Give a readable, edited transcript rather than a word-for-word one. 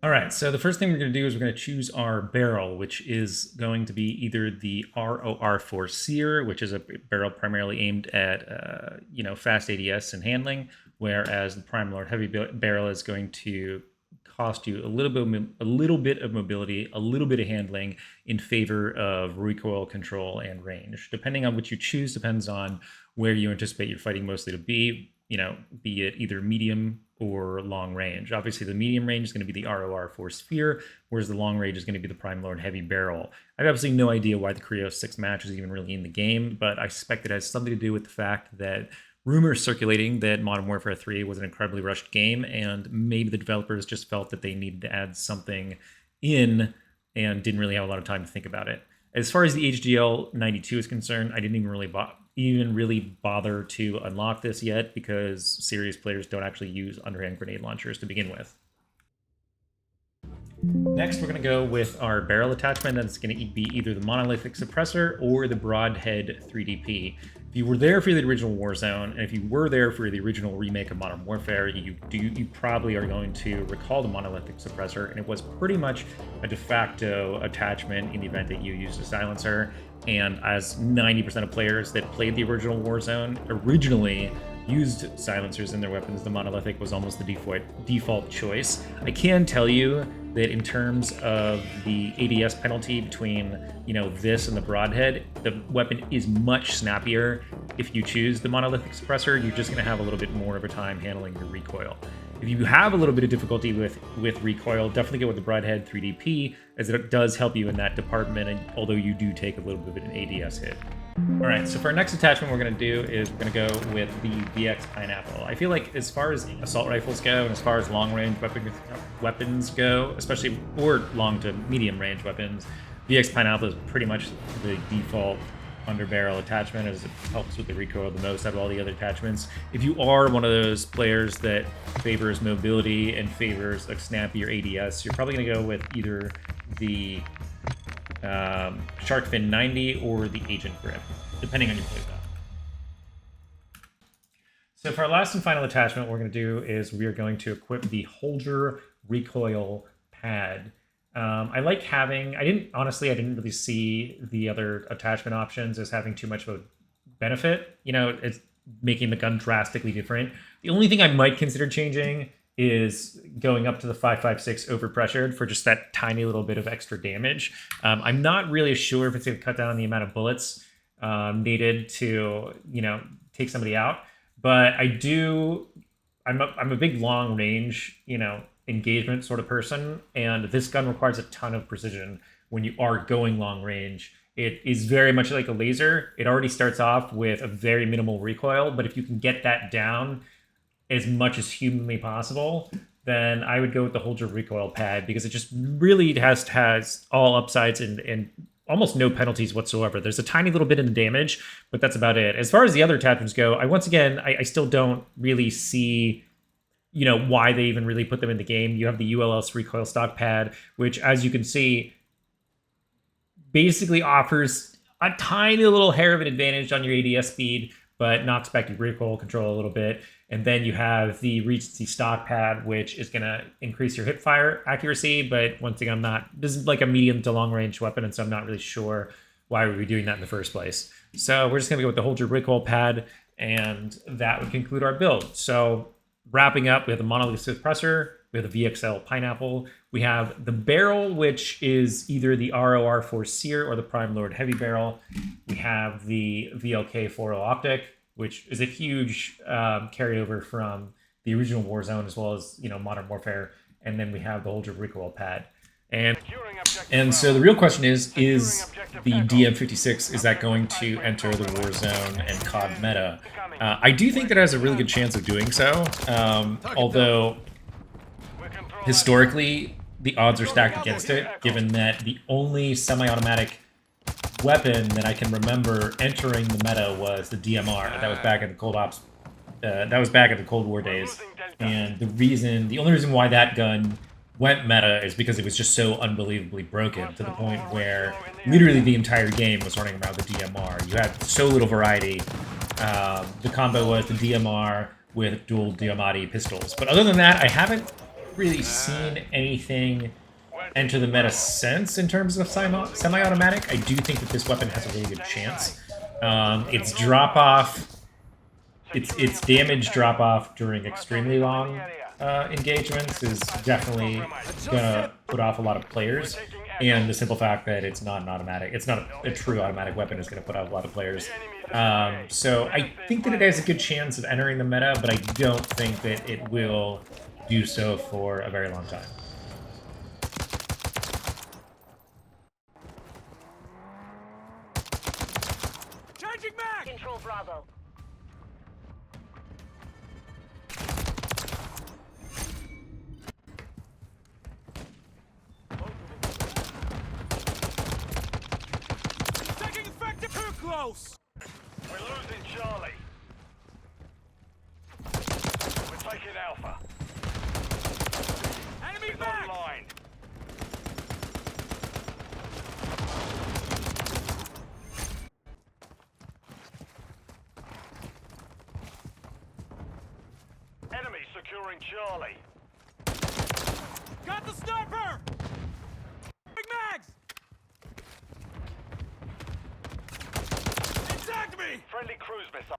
All right, so the first thing we're going to do is we're going to choose our barrel, which is going to be either the ROR4 Seer, which is a barrel primarily aimed at fast ADS and handling, whereas the Prime Lord Heavy barrel is going to cost you a little bit of mobility, a little bit of handling in favor of recoil control and range. Depending on what you choose, depends on where you anticipate your fighting mostly to be. Be it either medium or long range. Obviously, the medium range is going to be the ROR4 Sphere, whereas the long range is going to be the Prime Lord Heavy Barrel. I have absolutely no idea why the Creo 6 match is even really in the game, but I suspect it has something to do with the fact that rumors circulating that Modern Warfare 3 was an incredibly rushed game, and maybe the developers just felt that they needed to add something in and didn't really have a lot of time to think about it. As far as the HDL 92 is concerned, I didn't even really bother to unlock this yet because serious players don't actually use underhand grenade launchers to begin with. Next, we're going to go with our barrel attachment. That's going to be either the monolithic suppressor or the broadhead 3DP. If you were there for the original Warzone, and if you were there for the original remake of Modern Warfare, you probably are going to recall the monolithic suppressor, and it was pretty much a de facto attachment in the event that you used a silencer. And as 90% of players that played the original Warzone originally used silencers in their weapons, the monolithic was almost the default choice. I can tell you that in terms of the ADS penalty between this and the broadhead, the weapon is much snappier. If you choose the monolithic suppressor, you're just going to have a little bit more of a time handling your recoil. If you have a little bit of difficulty with recoil, definitely go with the broadhead 3DP, as it does help you in that department, and although you do take a little bit of an ADS hit. All right, so for our next attachment, we're going to do is we're going to go with the VX Pineapple. I feel like as far as assault rifles go, and as far as long-range weapons go, especially or long to medium-range weapons, VX Pineapple is pretty much the default underbarrel attachment, as it helps with the recoil the most out of all the other attachments. If you are one of those players that favors mobility and favors a snappier ADS, you're probably going to go with either the Shark Fin 90 or the Agent Grip, depending on your playstyle. So for our last and final attachment, what we're going to do is we are going to equip the Holger Recoil Pad. I like having, I didn't really see the other attachment options as having too much of a benefit. It's making the gun drastically different. The only thing I might consider changing is going up to the 5.56 overpressured for just that tiny little bit of extra damage. I'm not really sure if it's going to cut down the amount of bullets needed to, take somebody out. But I'm a big long range, engagement sort of person, and this gun requires a ton of precision when you are going long range. It is very much like a laser. It already starts off with a very minimal recoil, but if you can get that down as much as humanly possible, then I would go with the Holger Recoil Pad, because it just really has all upsides and almost no penalties whatsoever. There's a tiny little bit in the damage, but that's about it. As far as the other attachments go, I still don't really see why they even really put them in the game. You have the ULS Recoil Stock Pad, which, as you can see, basically offers a tiny little hair of an advantage on your ADS speed, but knocks back your recoil control a little bit. And then you have the Regency Stock Pad, which is going to increase your hip fire accuracy. But once again, this is like a medium to long range weapon, and so I'm not really sure why we'd be doing that in the first place. So we're just going to go with the Holger Recoil Pad, and that would conclude our build. So wrapping up, we have the monolithic suppressor, we have the VXL Pineapple, we have the barrel, which is either the ROR4 Seer or the Prime Lord Heavy Barrel. We have the VLK 4.0 Optic, which is a huge carryover from the original Warzone as well as Modern Warfare, and then we have the Holger Recoil Pad. And so the real question is the DM56, is that going to enter the Warzone and COD meta? I do think that it has a really good chance of doing so, although historically the odds are stacked against it, given that the only semi-automatic weapon that I can remember entering the meta was the DMR. That was back at the Cold War days, and the only reason why that gun went meta is because it was just so unbelievably broken, to the point where literally the entire game was running around the DMR. You had so little variety. The combo was the DMR with dual Diamatti pistols. But other than that, I haven't really seen anything enter the meta since in terms of semi-automatic. I do think that this weapon has a really good chance. Its drop-off, its damage drop-off during extremely long engagements is definitely gonna put off a lot of players. And the simple fact that it's not an automatic, it's not a true automatic weapon is going to put out a lot of players. So I think that it has a good chance of entering the meta, but I don't think that it will do so for a very long time. Changing mag! Control Bravo. Close. We're losing Charlie. We're taking Alpha. Enemy It's back! online. Enemy securing Charlie. Got the sniper! Big mags! Attack me! Friendly cruise missile